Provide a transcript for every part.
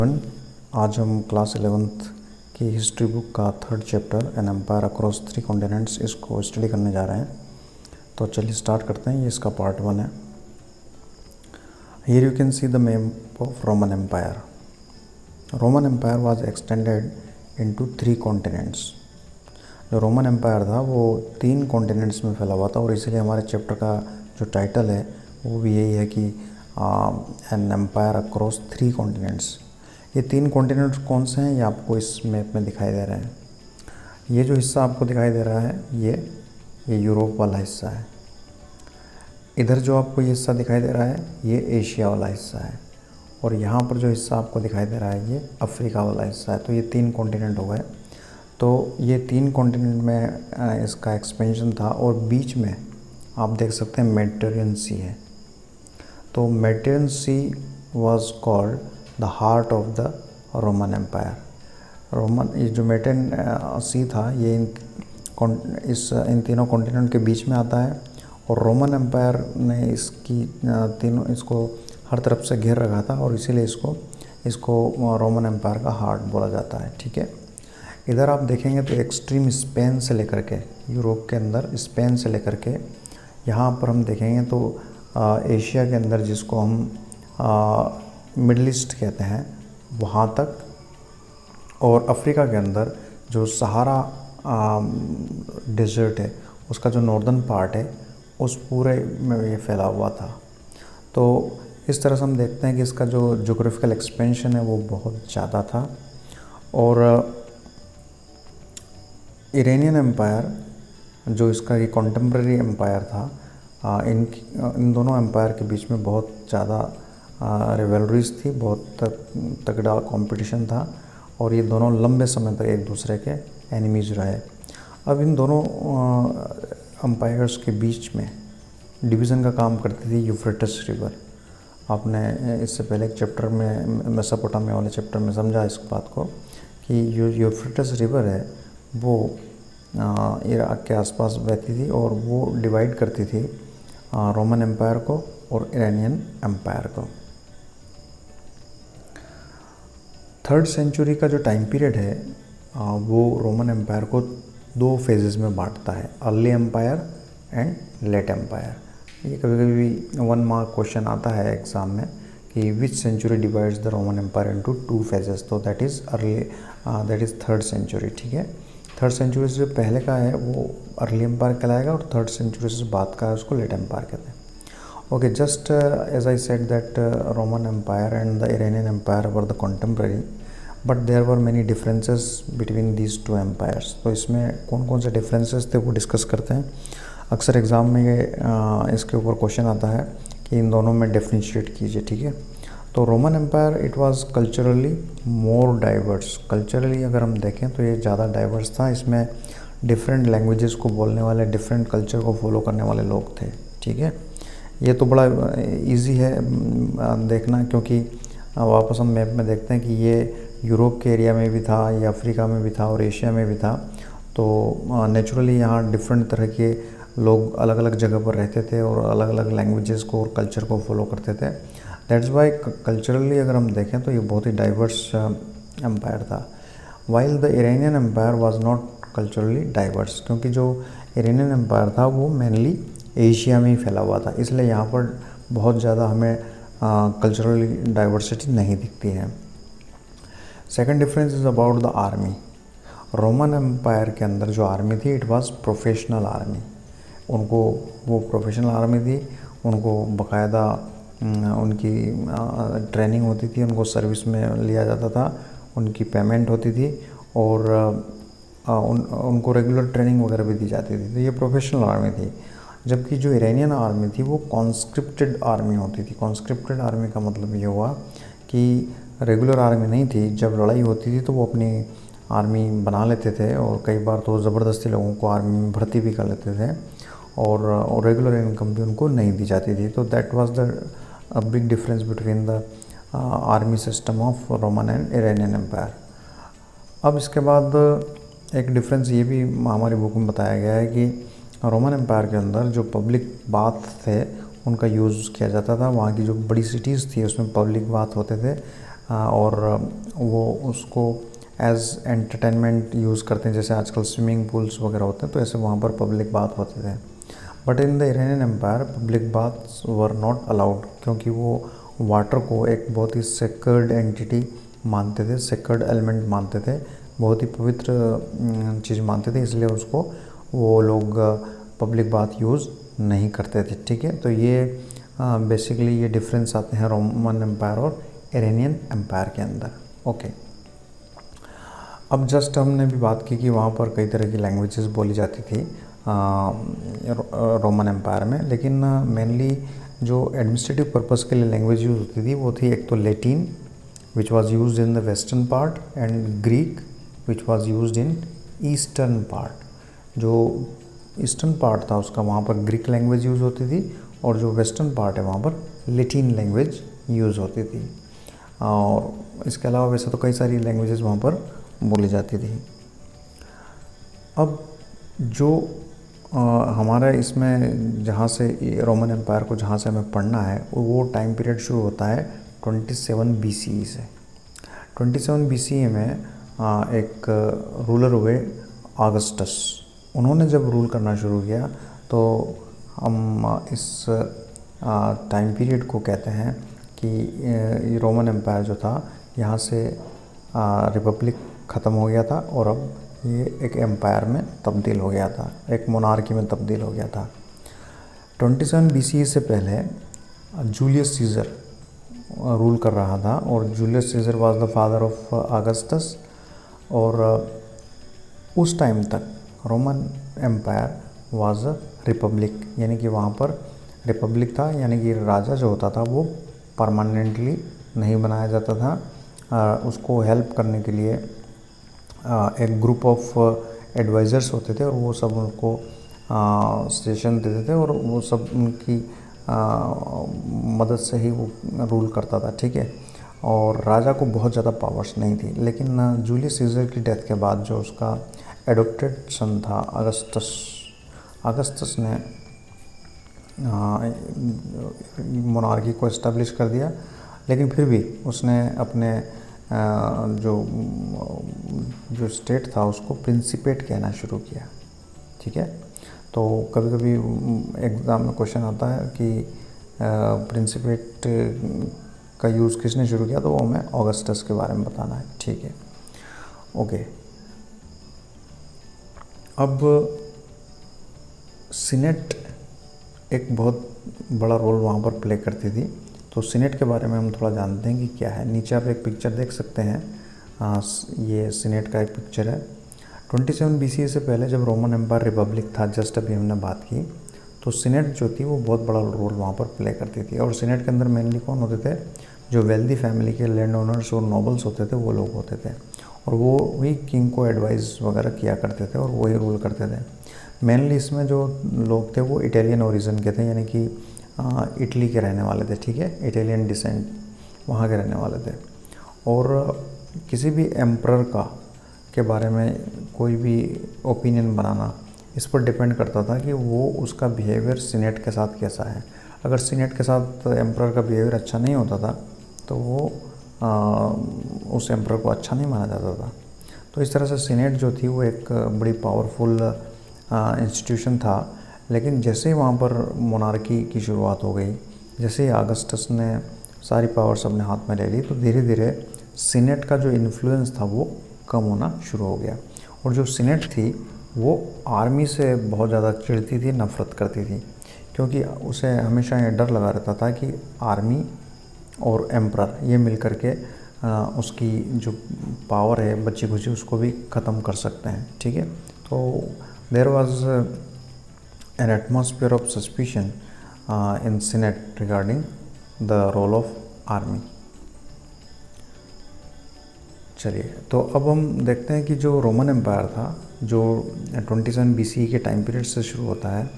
आज हम class 11th की हिस्ट्री बुक का third chapter an empire across 3 continents इसको स्टडी करने जा रहे हैं। तो चलिए स्टार्ट करते हैं। ये इसका पार्ट 1 है। Here you can see the map of Roman empire. Roman empire was extended into 3 continents. जो रोमन एम्पायर था वो 3 कॉन्टिनेंट्स में फैला हुआ था और इसीलिए हमारे चैप्टर का जो टाइटल है वो भी यही है कि एन एम्पायर अक्रॉस 3 कॉन्टिनेंट्स। ये 3 कॉन्टिनेंट्स कौन से हैं ये आपको इस मैप में दिखाई दे रहे हैं। ये जो हिस्सा आपको दिखाई दे रहा है ये यूरोप वाला हिस्सा है। इधर जो आपको ये हिस्सा दिखाई दे रहा है ये एशिया वाला हिस्सा है और यहाँ पर जो हिस्सा आपको दिखाई दे रहा है ये अफ्रीका वाला हिस्सा है। तो ये 3 कॉन्टिनेंट हो गए। तो ये 3 कॉन्टिनेंट में इसका एक्सपेंशन था और बीच में आप देख सकते हैं मेडिटेरियन सी है। तो Mediterranean sea was called the heart of the Roman empire. ये जो मेडिटेरियन सी था ये इन तीनों कॉन्टिनेंट के बीच में आता है और रोमन एम्पायर ने इसको हर तरफ से घेर रखा था और इसीलिए इसको रोमन एम्पायर का हार्ट बोला जाता है। ठीक है। इधर आप देखेंगे तो एक्सट्रीम स्पेन से लेकर के यूरोप के अंदर स्पेन से लेकर के यहाँ पर हम देखेंगे तो एशिया के अंदर जिसको हम मिडल ईस्ट कहते हैं वहाँ तक और अफ्रीका के अंदर जो सहारा डेजर्ट है उसका जो नॉर्दर्न पार्ट है उस पूरे में ये फैला हुआ था। तो इस तरह से हम देखते हैं कि इसका जो ज्योग्राफिकल एक्सपेंशन है वो बहुत ज़्यादा था। और इरानियन एम्पायर जो इसका ये कॉन्टेम्प्रेरी एम्पायर था, इन दोनों एम्पायर के बीच में बहुत ज़्यादा रिवलरीज थी, बहुत तगड़ा कंपटीशन था और ये दोनों लंबे समय तक एक दूसरे के एनिमीज रहे। अब इन दोनों एम्पायर्स के बीच में डिवीज़न का काम करती थी यूफ्रेटिस रिवर। आपने इससे पहले एक चैप्टर में मेसोपोटामिया वाले चैप्टर में समझा इस बात को कि यूफ्रेटिस रिवर है वो इराक के आसपास बहती थी और वो डिवाइड करती थी रोमन एम्पायर को और इरानियन एम्पायर को। 3rd सेंचुरी का जो टाइम पीरियड है वो रोमन एम्पायर को 2 फेजेस में बांटता है, early empire and late empire. ये कभी कभी 1 मार्क क्वेश्चन आता है एग्ज़ाम में कि which century divides the Roman empire into 2 phases. तो दैट इज़ 3rd सेंचुरी। ठीक है। 3rd सेंचुरी से पहले का है वो अर्ली एम्पायर कहलाएगा और 3rd सेंचुरी से बाद का है उसको लेट एम्पायर कहते हैं। Okay, just as I said that Roman Empire and the Iranian Empire were the contemporary, but there were many differences between these 2 empires. तो इसमें कौन कौन से differences थे वो डिस्कस करते हैं। अक्सर एग्ज़ाम में इसके ऊपर क्वेश्चन आता है कि इन दोनों में डिफ्रेंशिएट कीजिए। ठीक है। तो Roman empire it was culturally more diverse. Culturally अगर हम देखें तो ये ज़्यादा डाइवर्स था। इसमें डिफरेंट लैंग्वेजेस को बोलने वाले, डिफरेंट कल्चर को फॉलो करने वाले लोग थे। ठीक है। ये तो बड़ा इजी है देखना क्योंकि वापस हम मैप में देखते हैं कि ये यूरोप के एरिया में भी था, ये अफ्रीका में भी था और एशिया में भी था। तो नेचुरली यहाँ डिफरेंट तरह के लोग अलग अलग जगह पर रहते थे और अलग अलग लैंग्वेजेस को और कल्चर को फॉलो करते थे। दैट्स वाई कल्चरली अगर हम देखें तो ये बहुत ही डाइवर्स एम्पायर था। While the Iranian empire was not culturally diverse, क्योंकि जो इरानियन एम्पायर था वो मेनली एशिया में ही फैला हुआ था, इसलिए यहाँ पर बहुत ज़्यादा हमें कल्चरल डाइवर्सिटी नहीं दिखती है। Second difference is about the army. Roman empire के अंदर जो आर्मी थी इट वाज प्रोफेशनल आर्मी। उनको वो प्रोफेशनल आर्मी थी, उनको बाकायदा उनकी ट्रेनिंग होती थी, उनको सर्विस में लिया जाता था, उनकी पेमेंट होती थी और उनको रेगुलर ट्रेनिंग वगैरह भी दी जाती थी। तो ये प्रोफेशनल आर्मी थी। जबकि जो इरानियन आर्मी थी वो कॉन्स्क्रिप्टेड आर्मी होती थी। कॉन्स्क्रिप्टेड आर्मी का मतलब ये हुआ कि रेगुलर आर्मी नहीं थी। जब लड़ाई होती थी तो वो अपनी आर्मी बना लेते थे और कई बार तो ज़बरदस्ती लोगों को आर्मी में भर्ती भी कर लेते थे और रेगुलर इनकम भी उनको नहीं दी जाती थी। तो that was the big difference between the army system of Roman and Iranian empire. अब इसके बाद एक डिफरेंस ये भी हमारी बुक में बताया गया है कि रोमन एम्पायर के अंदर जो पब्लिक बाथ थे उनका यूज़ किया जाता था। वहाँ की जो बड़ी सिटीज़ थी उसमें पब्लिक बाथ होते थे। और वो उसको एज एंटरटेनमेंट यूज़ करते हैं, जैसे आजकल स्विमिंग पूल्स वगैरह होते हैं, तो ऐसे वहाँ पर पब्लिक बाथ होते थे। But in the Iranian empire public baths were not allowed, क्योंकि वो वाटर को एक बहुत ही सेक्रेड एंटिटी मानते थे, सेक्रेड एलिमेंट मानते थे, बहुत ही पवित्र चीज़ मानते थे, इसलिए उसको वो लोग पब्लिक बाथ यूज़ नहीं करते थे। ठीक है, तो ये बेसिकली ये डिफरेंस आते हैं रोमन एम्पायर और इरानियन एम्पायर के अंदर। ओके, अब जस्ट हमने भी बात की कि वहाँ पर कई तरह की लैंग्वेजेस बोली जाती थी रोमन एम्पायर में, लेकिन मेनली जो एडमिनिस्ट्रेटिव पर्पस के लिए लैंग्वेज यूज़ होती थी वो थी एक तो Latin which was used in the western part, and Greek which was used in eastern part. जो ईस्टर्न पार्ट था उसका वहाँ पर ग्रीक लैंग्वेज यूज़ होती थी, और जो वेस्टर्न पार्ट है वहाँ पर लैटिन लैंग्वेज यूज़ होती थी। और इसके अलावा वैसे तो कई सारी लैंग्वेजेस वहाँ पर बोली जाती थी। अब जो हमारा इसमें जहाँ से रोमन एम्पायर को जहाँ से हमें पढ़ना है वो टाइम पीरियड शुरू होता है 27 BCE से। 27 BCE में एक रूलर हुए ऑगस्टस। उन्होंने जब रूल करना शुरू किया तो हम इस टाइम पीरियड को कहते हैं कि रोमन एम्पायर जो था यहाँ से रिपब्लिक ख़त्म हो गया था और अब ये एक एम्पायर में तब्दील हो गया था, एक मोनार्की में तब्दील हो गया था। 27 BCE से पहले जूलियस सीज़र रूल कर रहा था, और Julius Caesar was the father of Augustus. और उस टाइम तक Roman empire was a republic, यानी कि वहाँ पर रिपब्लिक था, यानी कि राजा जो होता था वो परमानेंटली नहीं बनाया जाता था। उसको हेल्प करने के लिए एक ग्रुप ऑफ एडवाइज़र्स होते थे, और वो सब उनको सजेशन देते थे, और वो सब उनकी मदद से ही वो रूल करता था। ठीक है, और राजा को बहुत ज़्यादा पावर्स नहीं थी। लेकिन जूलियस सीज़र की डेथ के बाद जो उसका एडॉप्टेड सन था अगस्टस ने मोनार्की को इस्टेब्लिश कर दिया, लेकिन फिर भी उसने अपने जो स्टेट था उसको प्रिंसिपेट कहना शुरू किया। ठीक है, तो कभी कभी एग्ज़ाम में क्वेश्चन आता है कि प्रिंसिपेट का यूज़ किसने शुरू किया, तो वो हमें ऑगस्टस के बारे में बताना है। ठीक है, ओके। अब सीनेट एक बहुत बड़ा रोल वहाँ पर प्ले करती थी, तो सीनेट के बारे में हम थोड़ा जानते हैं कि क्या है। नीचे आप एक पिक्चर देख सकते हैं, ये सीनेट का एक पिक्चर है। 27 BCE से पहले जब रोमन एम्पायर रिपब्लिक था, जस्ट अभी हमने बात की, तो सीनेट जो थी वो बहुत बड़ा रोल वहाँ पर प्ले करती थी। और सीनेट के अंदर मेनली कौन होते थे, जो वेल्दी फैमिली के लैंड ओनर्स और नॉबल्स होते थे वो लोग होते थे, और वो ही किंग को एडवाइस वगैरह किया करते थे और वही रूल करते थे। मेनली इसमें जो लोग थे वो इटालियन ओरिजिन के थे, यानी कि इटली के रहने वाले थे। ठीक है, इटालियन डिसेंट वहाँ के रहने वाले थे। और किसी भी एम्परर के बारे में कोई भी ओपिनियन बनाना इस पर डिपेंड करता था कि वो उसका बिहेवियर सीनेट के साथ कैसा है। अगर सीनेट के साथ एम्परर का बिहेवियर अच्छा नहीं होता था तो वो उस एम्परर को अच्छा नहीं माना जाता था। तो इस तरह से सीनेट जो थी वो एक बड़ी पावरफुल इंस्टीट्यूशन था। लेकिन जैसे ही वहाँ पर मोनार्की की शुरुआत हो गई, जैसे ही ऑगस्टस ने सारी पावर्स अपने हाथ में ले ली, तो धीरे धीरे सीनेट का जो इन्फ्लुएंस था वो कम होना शुरू हो गया। और जो सीनेट थी वो आर्मी से बहुत ज़्यादा चिढ़ती थी, नफ़रत करती थी, क्योंकि उसे हमेशा ये डर लगा रहता था कि आर्मी और एम्परर ये मिल कर के उसकी जो पावर है बची खुची उसको भी ख़त्म कर सकते हैं। ठीक है, तो there was an atmosphere of suspicion in senate regarding the role of army. चलिए, तो अब हम देखते हैं कि जो रोमन एम्पायर था, जो 27 BCE के टाइम पीरियड से शुरू होता है,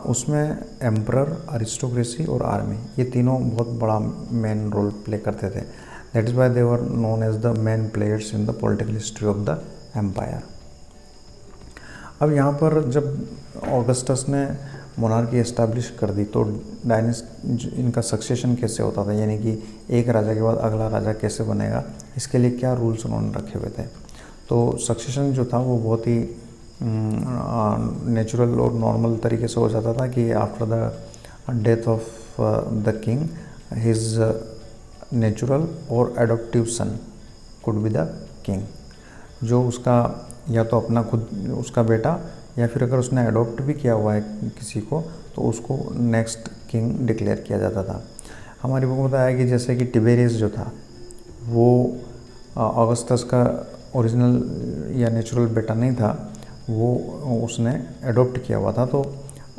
उसमें एम्परर, अरिस्टोक्रेसी और आर्मी ये तीनों बहुत बड़ा मेन रोल प्ले करते थे। That is why they were known as the main players in the political history of the empire. अब यहाँ पर जब ऑगस्टस ने मोनार्की एस्टैब्लिश कर दी तो डायनेस्ट इनका सक्सेशन कैसे होता था, यानी कि एक राजा के बाद अगला राजा कैसे बनेगा, इसके लिए क्या रूल्स उन्होंने रखे हुए थे। तो सक्सेशन जो था वो बहुत ही नेचुरल और नॉर्मल तरीके से हो जाता था कि after the death of the king his natural और adoptive son could be the king. जो उसका या तो अपना खुद उसका बेटा या फिर अगर उसने अडॉप्ट भी किया हुआ है किसी को तो उसको नेक्स्ट किंग डिक्लेयर किया जाता था। हमारी बुक में बताया कि जैसे कि टिबेरियस जो था वो ऑगस्टस का ओरिजिनल या नेचुरल बेटा नहीं था, वो उसने अडॉप्ट किया हुआ था, तो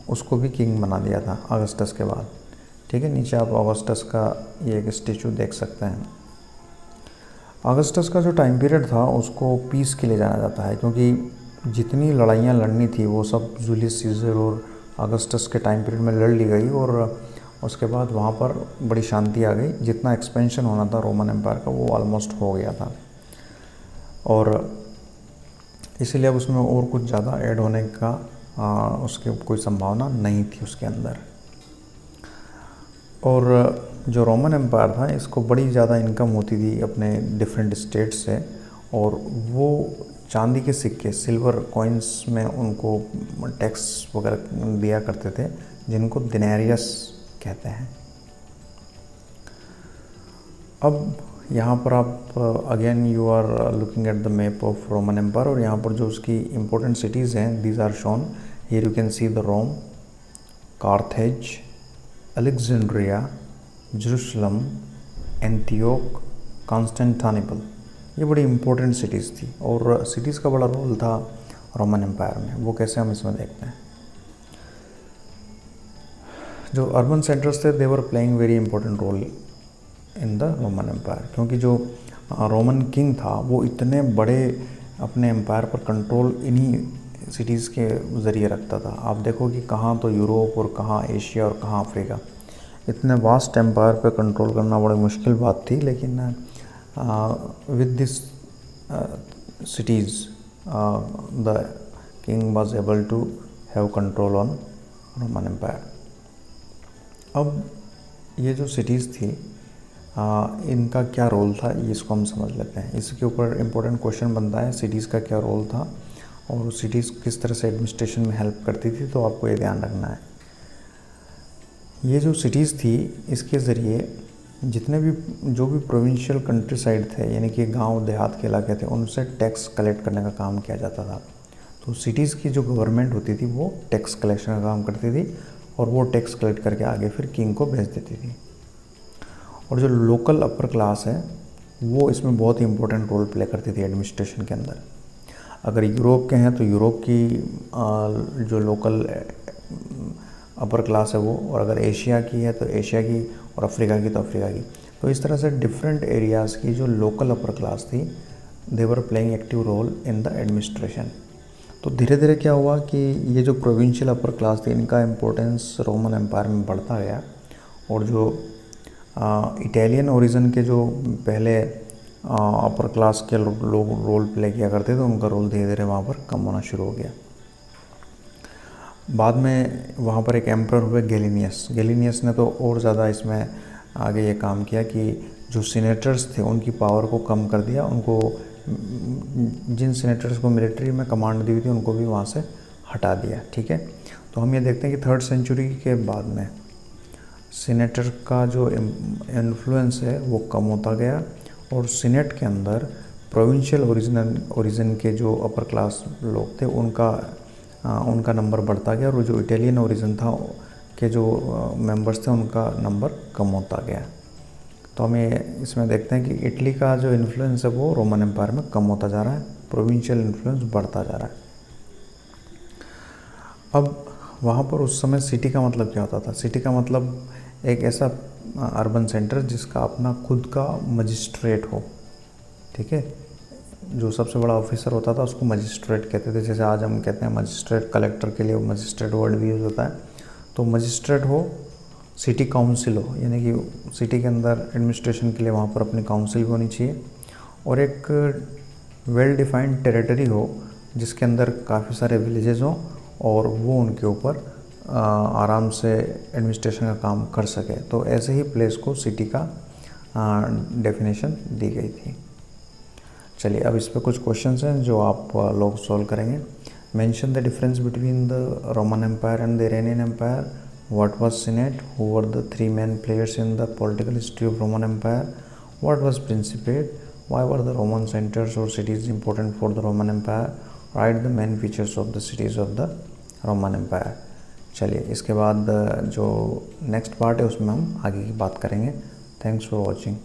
उसको भी किंग बना दिया था ऑगस्टस के बाद। ठीक है, नीचे आप ऑगस्टस का ये एक स्टेचू देख सकते हैं। ऑगस्टस का जो टाइम पीरियड था उसको पीस के लिए जाना जाता है, क्योंकि जितनी लड़ाइयाँ लड़नी थी वो सब जूलियस सीजर और ऑगस्टस के टाइम पीरियड में लड़ ली गई और उसके बाद वहाँ पर बड़ी शांति आ गई। जितना एक्सपेंशन होना था रोमन एम्पायर का वो ऑलमोस्ट हो गया था और इसीलिए अब उसमें और कुछ ज़्यादा ऐड होने का उसकी कोई संभावना नहीं थी उसके अंदर। और जो रोमन एम्पायर था इसको बड़ी ज़्यादा इनकम होती थी अपने डिफरेंट स्टेट्स से, और वो चांदी के सिक्के सिल्वर कॉइन्स में उनको टैक्स वगैरह दिया करते थे, जिनको दिनेरियस कहते हैं। अब यहाँ पर आप again you are looking at the map of Roman empire, और यहाँ पर जो उसकी इम्पोर्टेंट सिटीज़ हैं these are shown here. You can see the Rome, Carthage, Alexandria, Jerusalem, Antioch, Constantinople. ये बड़ी इम्पोर्टेंट सिटीज़ थी और सिटीज़ का बड़ा रोल था रोमन एम्पायर में। वो कैसे हम इसमें देखते हैं। जो अर्बन सेंटर्स थे they were playing very important role in the Roman empire, क्योंकि जो रोमन किंग था वो इतने बड़े अपने एम्पायर पर कंट्रोल इन्हीं सिटीज़ के ज़रिए रखता था। आप देखो कि कहाँ तो यूरोप और कहाँ एशिया और कहाँ अफ्रीका, इतने वास्ट एम्पायर पे कंट्रोल करना बड़ी मुश्किल बात थी। लेकिन with this cities the king was able to have control on Roman empire. अब ये जो सिटीज़ थी इनका क्या रोल था ये इसको हम समझ लेते हैं। इसके ऊपर इम्पोर्टेंट क्वेश्चन बनता है सिटीज़ का क्या रोल था और सिटीज़ किस तरह से एडमिनिस्ट्रेशन में हेल्प करती थी, तो आपको ये ध्यान रखना है। ये जो सिटीज़ थी इसके ज़रिए जितने भी जो भी प्रोविंशियल कंट्री साइड थे, यानी कि गांव देहात के इलाके थे, उनसे टैक्स कलेक्ट करने का काम किया जाता था। तो सिटीज़ की जो गवर्नमेंट होती थी वो टैक्स कलेक्शन का काम करती थी और वो टैक्स कलेक्ट करके आगे फिर किंग को भेज देती थी। और जो लोकल अपर क्लास है वो इसमें बहुत ही इंपॉर्टेंट रोल प्ले करती थी एडमिनिस्ट्रेशन के अंदर। अगर यूरोप के हैं तो यूरोप की जो लोकल अपर क्लास है वो, और अगर एशिया की है तो एशिया की, और अफ्रीका की तो अफ्रीका की। तो इस तरह से डिफरेंट एरियाज़ की जो लोकल अपर क्लास थी they were playing active role in the administration. तो धीरे धीरे क्या हुआ कि ये जो प्रोविंशियल अपर क्लास थी इनका इम्पोर्टेंस रोमन एम्पायर में बढ़ता गया, और जो इटालियन ओरिजिन के जो पहले अपर क्लास के लोग रोल प्ले किया करते थे उनका रोल धीरे धीरे वहाँ पर कम होना शुरू हो गया। बाद में वहाँ पर एक एम्परर हुए गैलिनियस ने तो और ज़्यादा इसमें आगे ये काम किया कि जो सीनेटर्स थे उनकी पावर को कम कर दिया। उनको जिन सीनेटर्स को मिलिट्री में कमांड दी हुई थी उनको भी वहाँ से हटा दिया। ठीक है, तो हम ये देखते हैं कि 3rd सेंचुरी के बाद में सीनेटर का जो इन्फ्लुएंस है वो कम होता गया और सीनेट के अंदर प्रोविंशियल ओरिजिन के जो अपर क्लास लोग थे उनका नंबर बढ़ता गया, और जो इटालियन ओरिजिन था के जो मेंबर्स थे उनका नंबर कम होता गया। तो हम ये इसमें देखते हैं कि इटली का जो इन्फ्लुएंस है वो रोमन एम्पायर में कम होता जा रहा है, प्रोविंशियल इन्फ्लुएंस बढ़ता जा रहा है। अब वहाँ पर उस समय सिटी का मतलब क्या होता था? सिटी का मतलब एक ऐसा अर्बन सेंटर जिसका अपना खुद का मजिस्ट्रेट हो। ठीक है, जो सबसे बड़ा ऑफिसर होता था उसको मजिस्ट्रेट कहते थे। जैसे आज हम कहते हैं मजिस्ट्रेट, कलेक्टर के लिए मजिस्ट्रेट वर्ड भी यूज़ होता है। तो मजिस्ट्रेट हो, सिटी काउंसिल हो, यानी कि सिटी के अंदर एडमिनिस्ट्रेशन के लिए वहाँ पर अपनी काउंसिल भी होनी चाहिए, और एक वेल डिफाइंड टेरिटरी हो जिसके अंदर काफ़ी सारे विलेजेस हों और वो उनके ऊपर आराम से एडमिनिस्ट्रेशन का काम कर सके। तो ऐसे ही प्लेस को सिटी का डेफिनेशन दी गई थी। चलिए अब इस पर कुछ क्वेश्चंस हैं जो आप लोग सॉल्व करेंगे। Mention the difference between the Roman empire and the Iranian empire. What was senate? Who were the three main players in the political history of Roman empire? What was principate? Why were the Roman centres और cities important for the Roman empire? Write the main features of the cities of the Roman empire. चलिए इसके बाद जो next part है उसमें हम आगे की बात करेंगे। Thanks for watching.